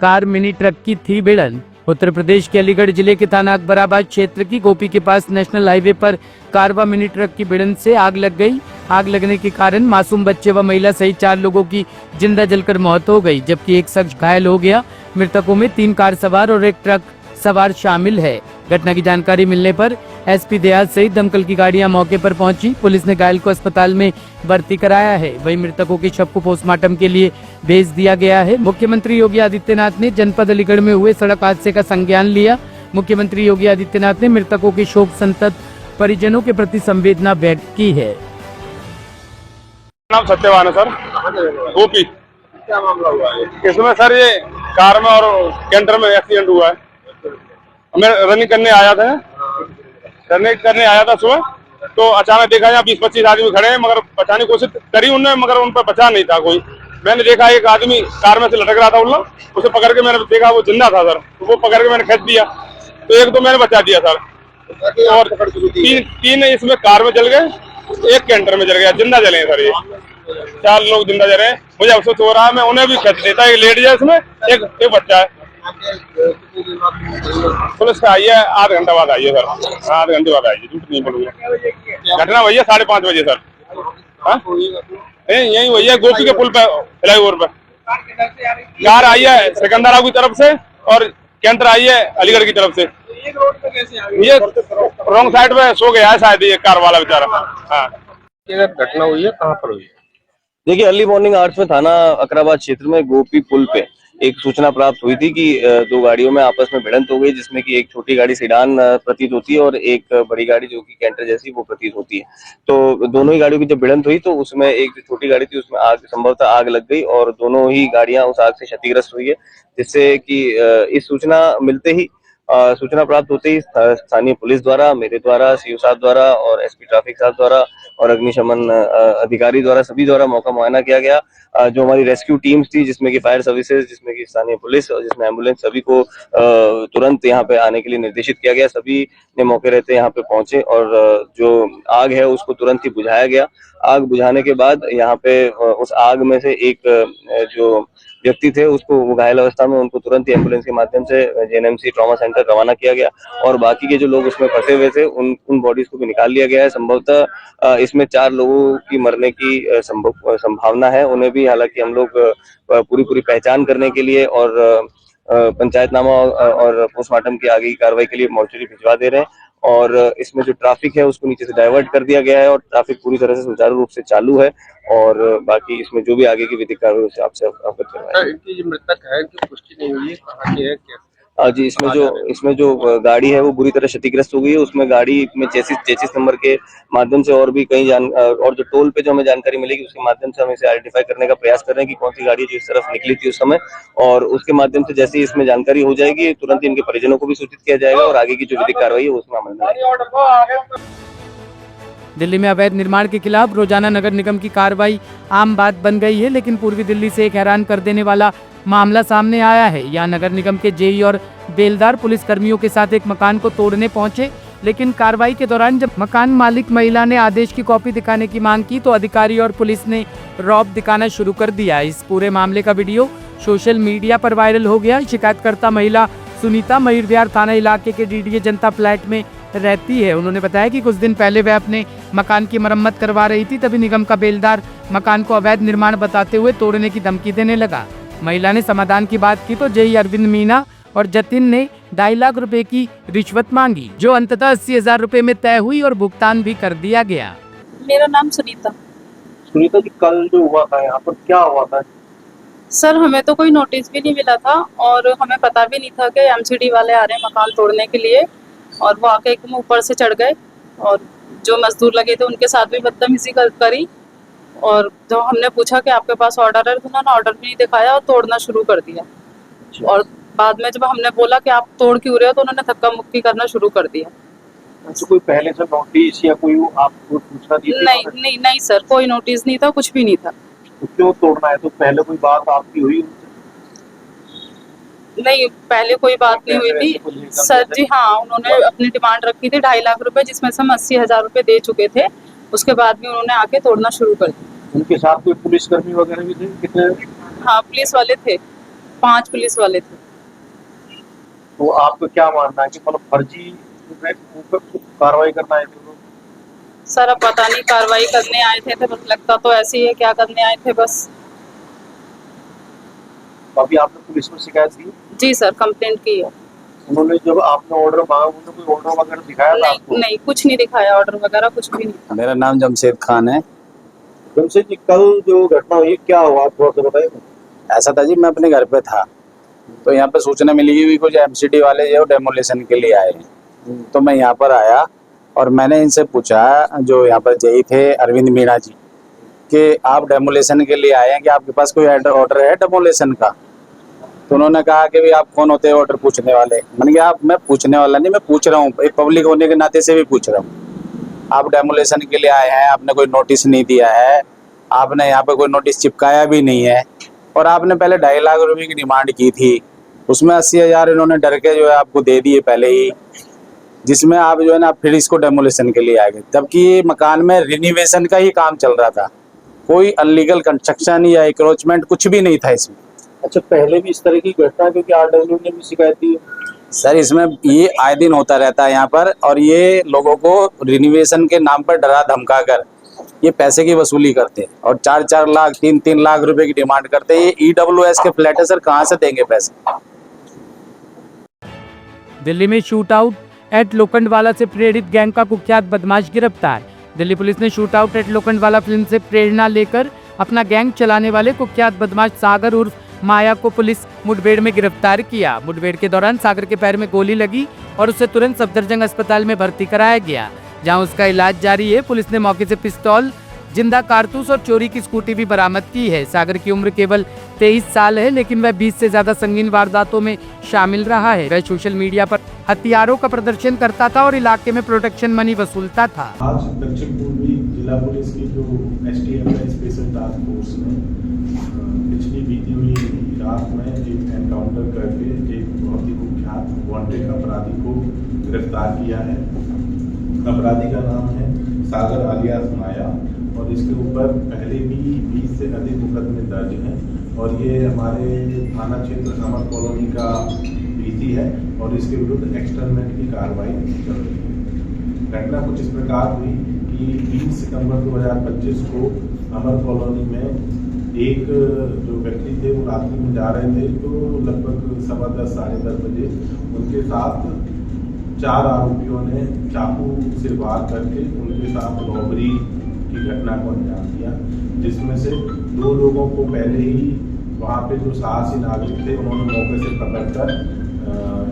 Car mini truck की थी भिड़ंत। उत्तर प्रदेश के अलीगढ़ जिले के थाना अकबराबाद क्षेत्र की गोपी के पास नेशनल हाईवे पर कार व मिनी ट्रक की भिड़ंत से आग लग गई। आग लगने के कारण मासूम बच्चे व महिला सहित 4 लोगों की जिंदा जलकर मौत हो गई, जबकि एक शख्स घायल हो गया। मृतकों में 3 कार सवार और 1 ट्रक सवार शामिल है। घटना की जानकारी मिलने पर एसपी देहात सहित दमकल की गाड़ियां मौके पर पहुंची। पुलिस ने घायल को अस्पताल में भर्ती कराया है। वहीं मृतकों के शव को पोस्टमार्टम के लिए भेज दिया गया है। मुख्यमंत्री योगी आदित्यनाथ ने जनपद अलीगढ़ में हुए सड़क हादसे का संज्ञान लिया। मुख्यमंत्री योगी आदित्यनाथ ने मृतकों के शोक संतप्त परिजनों के प्रति संवेदना व्यक्त की है। नाम सत्यवान है सर, गोपी। क्या मामला हुआ है इसमें सर? ये कार में और कैंटर में एक्सीडेंट हुआ है। मैं रनिंग करने आया था सुबह, तो अचानक देखा यहाँ 20-25 आदमी खड़े हैं, मगर बचाने की कोशिश करी उनने, मगर उन पर बचा नहीं था कोई। मैंने देखा एक आदमी कार में से लटक रहा था उल्ला, उसे पकड़ के मैंने देखा वो जिंदा था सर, तो वो पकड़ के मैंने खींच दिया, तो एक तो मैंने बचा दिया सर। और 3 इसमें कार में जल गए, 1 कैंटर में जल गया, जिंदा जले सर। ये 4 लोग जिंदा जले। मुझे अफसोस हो रहा है, मैं उन्हें भी खींच देता। एक लेडीज है इसमें, एक बच्चा है। पुलिस आई है, आध घंटा बाद आई है सर, आध घंटे बाद आई है, झूठ नहीं बोलूंगा। घटना वही है 5:30 बजे सर। यही वही है, गोपी के पुल पे, फ्लाईओवर पे कार आई है सिकंदराबाद की तरफ से और कैंटर आई है अलीगढ़ की तरफ से। ये रॉन्ग साइड पे सो गया है शायद ये कार वाला बेचारा। हाँ, घटना हुई है, कहाँ पर हुई है? देखिए, अर्ली मॉर्निंग आवर्स में थाना अकबराबाद क्षेत्र में गोपी पुल पे एक सूचना प्राप्त हुई थी कि 2 गाड़ियों में आपस में भिड़ंत हो गई, जिसमें कि एक छोटी गाड़ी सेडान प्रतीत होती है और एक बड़ी गाड़ी जो कि कैंटर जैसी वो प्रतीत होती है। तो दोनों ही गाड़ियों की जब भिड़ंत हुई तो उसमें एक जो छोटी गाड़ी थी उसमें संभवतः आग लग गई और दोनों ही गाड़ियां उस आग से क्षतिग्रस्त हुई है, जिससे कि इस सूचना मिलते ही सूचना प्राप्त होते ही स्थानीय पुलिस द्वारा, मेरे द्वारा, सीओ साहब द्वारा और एसपी ट्रैफिक साहब द्वारा और अग्निशमन अधिकारी द्वारा, सभी द्वारा मौका मुआयना किया गया। जो हमारी रेस्क्यू टीम्स थी, जिसमें कि फायर सर्विसेज, जिसमें कि स्थानीय पुलिस और जिसमें एम्बुलेंस, सभी को तुरंत यहाँ पे आने के लिए निर्देशित किया गया। सभी ने मौके रहते यहाँ पे पहुंचे और जो आग है उसको तुरंत ही बुझाया गया। आग बुझाने के बाद यहाँ पे उस आग में से एक जो व्यक्ति थे उसको, वो घायल अवस्था में, उनको तुरंत ही एम्बुलेंस के माध्यम से जेएनएमसी ट्रॉमा सेंटर रवाना किया गया और बाकी के जो लोग उसमें फंसे हुए थे उन बॉडीज को भी निकाल लिया गया है। संभवतः इसमें 4 लोगों की मरने की संभावना है। उन्हें भी हालांकि हम लोग पूरी पहचान करने के लिए और पंचायतनामा और पोस्टमार्टम की आगे की कार्रवाई के लिए मोर्चरी भिजवा दे रहे हैं। और इसमें जो ट्रैफिक है उसको नीचे से डाइवर्ट कर दिया गया है और ट्रैफिक पूरी तरह से सुचारू रूप से चालू है और बाकी इसमें जो भी आगे की विधिक कार्रवाई उसे आपसे अवगत करवाएंगे। इनकी जो मृतक है इनकी पुष्टि नहीं हुई है, कहाँ की है क्या? जी, इसमें जो गाड़ी है वो बुरी तरह क्षतिग्रस्त हो गई है। उसमें गाड़ी में चेसिस नंबर के माध्यम से और भी कई और जो टोल पे जो हमें जानकारी मिलेगी उसके माध्यम से हम इसे आइडेंटिफाई करने का प्रयास कर रहे हैं कि कौन सी गाड़ी जो इस तरफ निकली थी उस समय, और उसके माध्यम से जैसे ही इसमें जानकारी हो जाएगी तुरंत इनके परिजनों को भी सूचित किया जाएगा और आगे की जो विधिक कार्रवाई है उसमें अमल में आएगी। दिल्ली में अवैध निर्माण के खिलाफ रोजाना नगर निगम की कार्रवाई आम बात बन गई है, लेकिन पूर्वी दिल्ली से एक हैरान कर देने वाला मामला सामने आया है। यहाँ नगर निगम के जेई और बेलदार पुलिस कर्मियों के साथ एक मकान को तोड़ने पहुंचे, लेकिन कार्रवाई के दौरान जब मकान मालिक महिला ने आदेश की कॉपी दिखाने की मांग की तो अधिकारी और पुलिस ने रौब दिखाना शुरू कर दिया। इस पूरे मामले का वीडियो सोशल मीडिया पर वायरल हो गया। शिकायतकर्ता महिला सुनीता मयूर विहार थाना इलाके के डीडीए जनता फ्लैट में रहती है। उन्होंने बताया कि कुछ दिन पहले वह अपने मकान की मरम्मत करवा रही थी, तभी निगम का बेलदार मकान को अवैध निर्माण बताते हुए तोड़ने की धमकी देने लगा। महिला ने समाधान की बात की तो जेई अरविंद मीना और जतिन ने 2.5 लाख रुपए की रिश्वत मांगी, जो अंततः 80,000 रुपए में तय हुई और भुगतान भी कर दिया गया। मेरा नाम सुनीता जी, कल जो हुआ था यहाँ पर क्या हुआ था? सर, हमें तो कोई नोटिस भी नहीं मिला था और हमें पता भी नहीं था कि एमसीडी वाले आ रहे हैं मकान तोड़ने के लिए, और वो आके एकदम ऊपर से चढ़ गए और जो मजदूर लगे थे उनके साथ भी बदतमीजी करी। और जब हमने पूछा कि आपके पास ऑर्डर है तो उन्होंने ऑर्डर भी नहीं दिखाया और तोड़ना शुरू कर दिया। और बाद में जब हमने बोला कि आप तोड़ क्यों रहे हो तो उन्होंने धक्का मुक्की करना शुरू कर दिया। अच्छा, कोई पहले से नोटिस या कोई आपको सूचना दी? नहीं सर, कोई नोटिस नहीं था, कुछ भी नहीं था। तो क्यों तोड़ना है? तो पहले कोई बात आपकी हुई? नहीं, पहले कोई बात नहीं हुई थी सर जी। हाँ, उन्होंने अपनी डिमांड रखी थी 2.5 लाख रुपए, जिसमें से हम 80,000 रुपए दे चुके थे। उसके बाद भी उन्होंने आके तोड़ना शुरू कर दिया। उनके साथ कोई पुलिसकर्मी वगैरह भी थे? कितने? हाँ, पुलिस वाले थे, 5 पुलिस वाले थे। तो आपको क्या मानना है कि मतलब फर्जी ऊपर कार्रवाई करना है तो लोग? सर अब पता नहीं, कार्रवाई करने आए थे तो बस लगता तो ऐसे ही है, क्या करने आए थे बस। तो अभी आपने पुलिस में शिकायत की? जी सर, कंप्लेंट की है। उन्होंने जब आपने ऑर्डर मांगा उन्होंने कोई ऑर्डर वगैरह दिखाया था नहीं आपको? नहीं, कुछ नहीं दिखाया, ऑर्डर वगैरह कुछ भी नहीं था। मेरा नाम जमशेद खान है। जमशेद जी, कल जो घटना हुई क्या हुआ आप थोड़ा सा बताइए। ऐसा था जी, मैं अपने घर पे था तो यहाँ पे सूचना मिली कि कुछ एमसीडी वाले जो डेमोलिशन के लिए आए हैं। तो मैं यहाँ पर आया और मैंने इनसे पूछा, जो यहाँ पर जेई थे अरविंद मीणा जी, कि आप डेमोलिशन के लिए आए हैं, कि आपके पास कोई ऑर्डर है डेमोलिशन का? तो उन्होंने कहा कि भाई आप कौन होते हैं ऑर्डर पूछने वाले? मैंने कहा आप, मैं पूछने वाला नहीं, मैं पूछ रहा हूँ, एक पब्लिक होने के नाते से भी पूछ रहा हूँ। आप डेमोलिशन के लिए आए हैं, आपने कोई नोटिस नहीं दिया है, आपने यहाँ पे कोई नोटिस चिपकाया भी नहीं है, और आपने पहले 2.5 लाख रुपए की डिमांड की थी, उसमें 80,000 इन्होंने डर के जो है आपको दे दिए पहले ही, जिसमें आप जो है ना फिर इसको डेमोलिशन के लिए आ गए, जबकि ये मकान में रिनोवेशन का ही काम चल रहा था, कोई अनलीगल कंस्ट्रक्शन या इंक्रोचमेंट कुछ भी नहीं था इसमें। अच्छा, पहले भी इस तरह की घटना, क्योंकि आरडब्ल्यू ने भी शिकायत दी है सर, इसमें ये आए दिन होता रहता है यहाँ पर, और ये लोगों को रिनोवेशन के नाम पर डरा धमका कर ये पैसे की वसूली करते हैं, और 4-4 लाख 3-3 लाख रुपए की डिमांड करते हैं। ये ईडब्ल्यूएस के फ्लैट है सर, कहाँ से देंगे पैसे? दिल्ली में शूट आउट एट लोखंडवाला से प्रेरित गैंग का कुख्यात बदमाश गिरफ्तार। दिल्ली पुलिस ने shoot out at Lokhandwala film से प्रेरणा लेकर अपना गैंग चलाने वाले कुख्यात बदमाश सागर उर्फ माया को पुलिस मुठभेड़ में गिरफ्तार किया। मुठभेड़ के दौरान सागर के पैर में गोली लगी और उसे तुरंत सफदरजंग अस्पताल में भर्ती कराया गया, जहां उसका इलाज जारी है। पुलिस ने मौके से पिस्तौल, जिंदा कारतूस और चोरी की स्कूटी भी बरामद की है। सागर की उम्र केवल 23 साल है, लेकिन वह 20 से ज्यादा संगीन वारदातों में शामिल रहा है। वह सोशल मीडिया पर हथियारों का प्रदर्शन करता था और इलाके में प्रोटेक्शन मनी वसूलता था। आज दक्षिण पूर्वी जिला पुलिस की जो एसटीएफ है, स्पेशल टास्क फोर्स ने पिछली बीती हुई रात में एक एनकाउंटर करके एक बहुत ही कुख्यात वांटेड अपराधी को गिरफ्तार किया है। अपराधी का नाम है सागर अलियास माया, और इसके ऊपर पहले भी 20 से अधिक मुकदमे दर्ज हैं, और ये हमारे थाना क्षेत्र अमर कॉलोनी का पीसी है, और इसके विरुद्ध एक्सटर्नमेंट की कार्रवाई चल रही है। घटना कुछ इस प्रकार हुई कि 20 सितंबर 2025 को अमर कॉलोनी में एक जो व्यक्ति थे वो रात्रि में जा रहे थे, तो लगभग 10:15 साढ़े 10 बजे उनके साथ 4 आरोपियों ने चाकू से वार करके उनके साथ रॉबरी की घटना को अंजाम दिया, जिसमें से 2 लोगों को पहले ही वहाँ पे जो साहसी नागरिक थे उन्होंने मौके से पकड़कर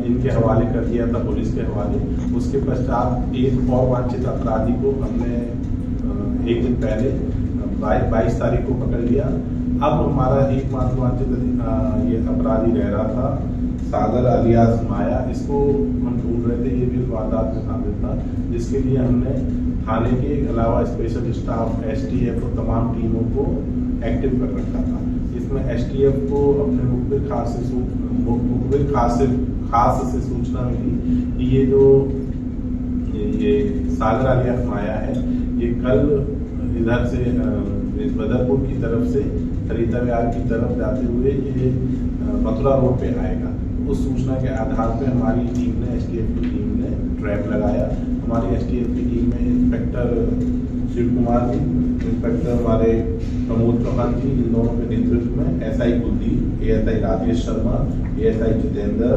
इनके हवाले कर दिया था, पुलिस के हवाले। उसके पश्चात एक और वांछित अपराधी को हमने एक दिन पहले 22 तारीख को पकड़ लिया। अब हमारा एकमात्र वांछित ये अपराधी रह रहा था सागर अलियास माया, इसको हम ढूंढ रहे थे, ये भी इस वारदात में शामिल था, जिसके लिए हमने थाने के अलावा स्पेशल स्टाफ एसटीएफ और तमाम टीमों को एक्टिव कर रखा था। इसमें एसटीएफ को अपने मुखबिर खास से सूचना मिली कि ये जो ये सागर अलियास माया है, ये कल इधर से बदरपुर की तरफ से खरीदा विहार की तरफ जाते हुए ये मथुरा रोड पे आएगा। उस सूचना के आधार पे हमारी टीम ने, एसटीएफ की टीम ने ट्रैप लगाया। हमारी एसटीएफ की टीम में इंस्पेक्टर शिव कुमार जी, इंस्पेक्टर हमारे प्रमोद चौहान जी, इन दोनों के नेतृत्व में SI Kuldeep, ASI Rajesh Sharma, ASI Jitendra,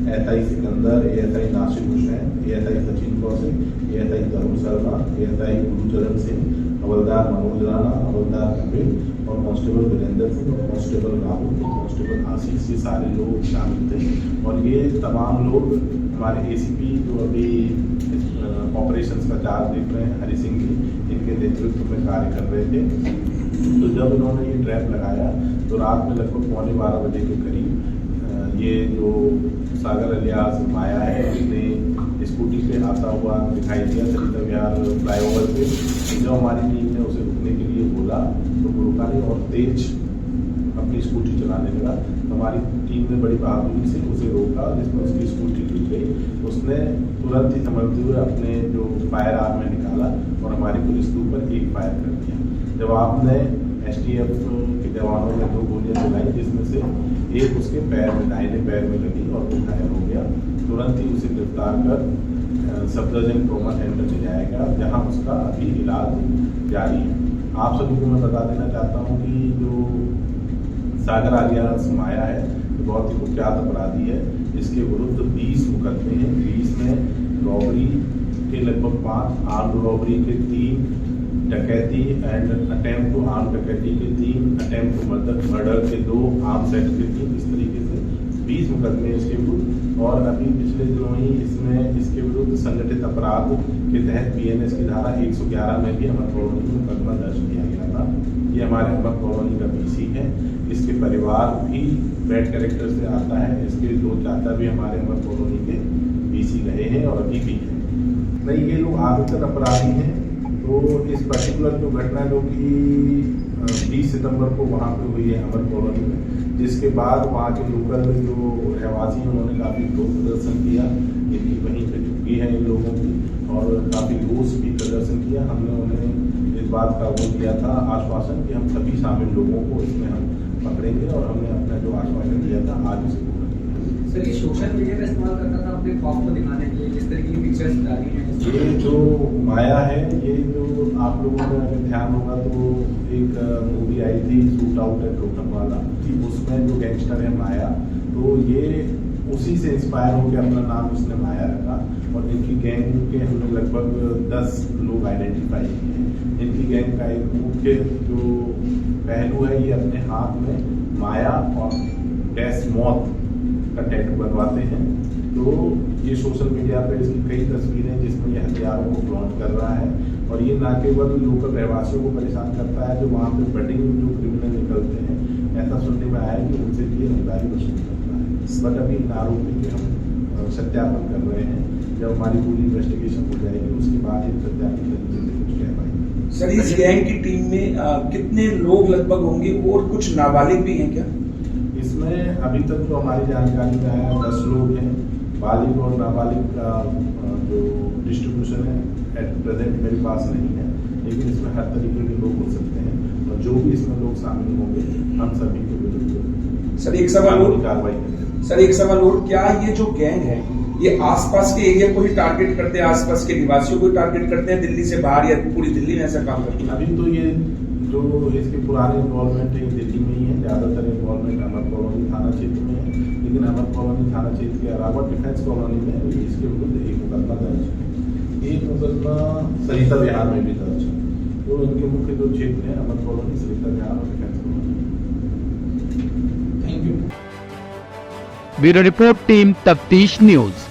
ASI Sikandar, ASI Nasir Hussain, ASI Sachin Kaushik, ASI Tarun Sharma, ASI Gurcharan Singh, हवलदार मनोज राणा, हवलदार कपिल और कांस्टेबल वीरेंद्र सिंह और कांस्टेबल राहुल और कांस्टेबल आशीष, ये सारे लोग शामिल थे। और ये तमाम लोग हमारे एसीपी जो अभी ऑपरेशंस का चार्ज देख रहे हैं, हरि सिंह जी, इनके नेतृत्व में कार्य कर रहे थे। तो जब इन्होंने ये ट्रैप लगाया तो रात में लगभग 11:15 बजे के करीब ये जो सागर अलियास माया है, उसने स्कूटी पे आता हुआ दिखाई दिया खरीदा विहार फ्लाईओवर पे। जब हमारी टीम ने उसे रुकने के लिए बोला तो वो रुका नहीं और तेज अपनी स्कूटी चलाने लगा। हमारी टीम ने बड़ी बहादुरी से उसे रोका, जिसमें उसकी स्कूटी गिर गई। उसने तुरंत ही संभलते हुए अपने जो फायर आर्म में निकाला और हमारी पुलिस के ऊपर एक फायर कर दिया। जब आपने STF के जवानों ने 2 गोलियां चलाई, जिसमें से एक उसके पैर में, दाहिने पैर में लगी और वो घायल हो गया। तुरंत ही उसे गिरफ्तार कर सफदरजंग ट्रॉमा सेंटर ले जाया गया, जहां उसका अभी इलाज जारी है। आप सभी को मैं बता देना चाहता हूं कि जो सागर आलियास माया है, बहुत ही कुख्यात अपराधी है। इसके विरुद्ध 20 मुकदमे हैं। 20 में रॉबरी के लगभग 5, आर्म्ड रॉबरी के 3, डकैती एंड अटेम्प्ट टू आर्म डकैती के 3, अटेम्प्ट टू मर्डर के 2, आर्म सेट के 3, इस तरीके से 20 मुकदमे इसके विरुद्ध। और अभी पिछले दिनों ही इसमें इसके विरुद्ध संगठित अपराध के तहत BNS की धारा 111 में भी अमर कॉलोनी में मुकदमा दर्ज किया गया था। ये हमारे अमर कॉलोनी का BC है। इसके परिवार भी बैड कैरेक्टर से आता है। इसके 2 चाचा भी हमारे अमर कॉलोनी के BC रहे हैं और अभी भी हैं। नहीं, ये लोग आदतन अपराधी हैं। तो इस पर्टिकुलर जो घटना जो कि 20 सितंबर को वहाँ पे हुई है अमर कॉलोनी में, जिसके बाद वहाँ के लोकल जो रहवासी हैं उन्होंने काफ़ी विरोध प्रदर्शन किया। इनकी वहीं पे चुप्पी है इन लोगों की, और काफ़ी रोष भी प्रदर्शन किया। हमने उन्हें इस बात का वो दिया था आश्वासन कि हम सभी शामिल लोगों को इसमें हम पकड़ेंगे, और हमने अपना जो आश्वासन दिया था आज उसे पूरा किया। सर, ये सोशल मीडिया का इस्तेमाल करता था अपने खौफ को दिखाने के लिए, जिस तरह की पिक्चर्स डाली हैं। ये जो माया है, ये जो आप लोगों का अगर ध्यान होगा तो एक मूवी आई थी शूट आउट एट लोखंडवाला, उसमें जो गैंगस्टर है माया, तो ये उसी से इंस्पायर होकर अपना नाम उसने माया रखा। और इनकी गैंग के हमने लगभग 10 लोग आइडेंटिफाई किए हैं। इनकी गैंग का एक मुख्य जो पहलू है, ये अपने हाथ में माया और डैश मौत का टैटू बनवाते हैं। तो ये सोशल मीडिया पे इसकी कई तस्वीरें जिसमें ये हथियारों को फ्लॉन्ट कर रहा है, और ये न केवल लोकल रहवासियों को परेशान करता है, जो वहाँ पे बडिंग जो क्रिमिनल निकलते हैं, ऐसा सुनने में आया कि उनसे भी ये रंगदारी वसूल करता है। बट अभी इन आरोपी के हम सत्यापन कर रहे हैं। जब हमारी पूरी इन्वेस्टिगेशन हो जाएगी उसके बाद ये सत्यापित तरीके से कुछ कह पाएंगे। सर, इस गैंग की टीम में कितने लोग लगभग होंगे, और कुछ नाबालिग भी हैं क्या? इसमें अभी तक तो हमारी जानकारी में आया 10 लोग हैं। बालिग और नाबालिग का जो डिस्ट्रीब्यूशन है एट प्रेजेंट मेरे पास नहीं है, लेकिन इसमें हर तरीके के लोग हो सकते हैं, और जो भी इसमें लोग शामिल होंगे हम सभी के विरुद्ध सर एक सवाल और, कार्रवाई करेंगे। सर एक सवाल और, क्या ये जो गैंग है ये आसपास के एरिया को ही टारगेट करते हैं, आसपास के निवासियों को टारगेट करते हैं, दिल्ली से बाहर या पूरी दिल्ली में ऐसा काम करते हैं? अभी तो ये जो इसके पुराने इन्वॉल्वमेंट है दिल्ली में ही है। ज़्यादातर इन्वॉल्वमेंट अमर कॉलोनी थाना क्षेत्र में है, लेकिन अमर कॉलोनी थाना क्षेत्र के अलावा डिफेंस कॉलोनी में इसके विरुद्ध एक मुकदमा दर्ज है। एक मुकदमा सरिता विहार में भी दर्ज है। तो इनके मुख्य जो क्षेत्र है अमर कॉलोनी, सरिता विहार और defence colony. Thank you. Bureau report, team तफ्तीश न्यूज।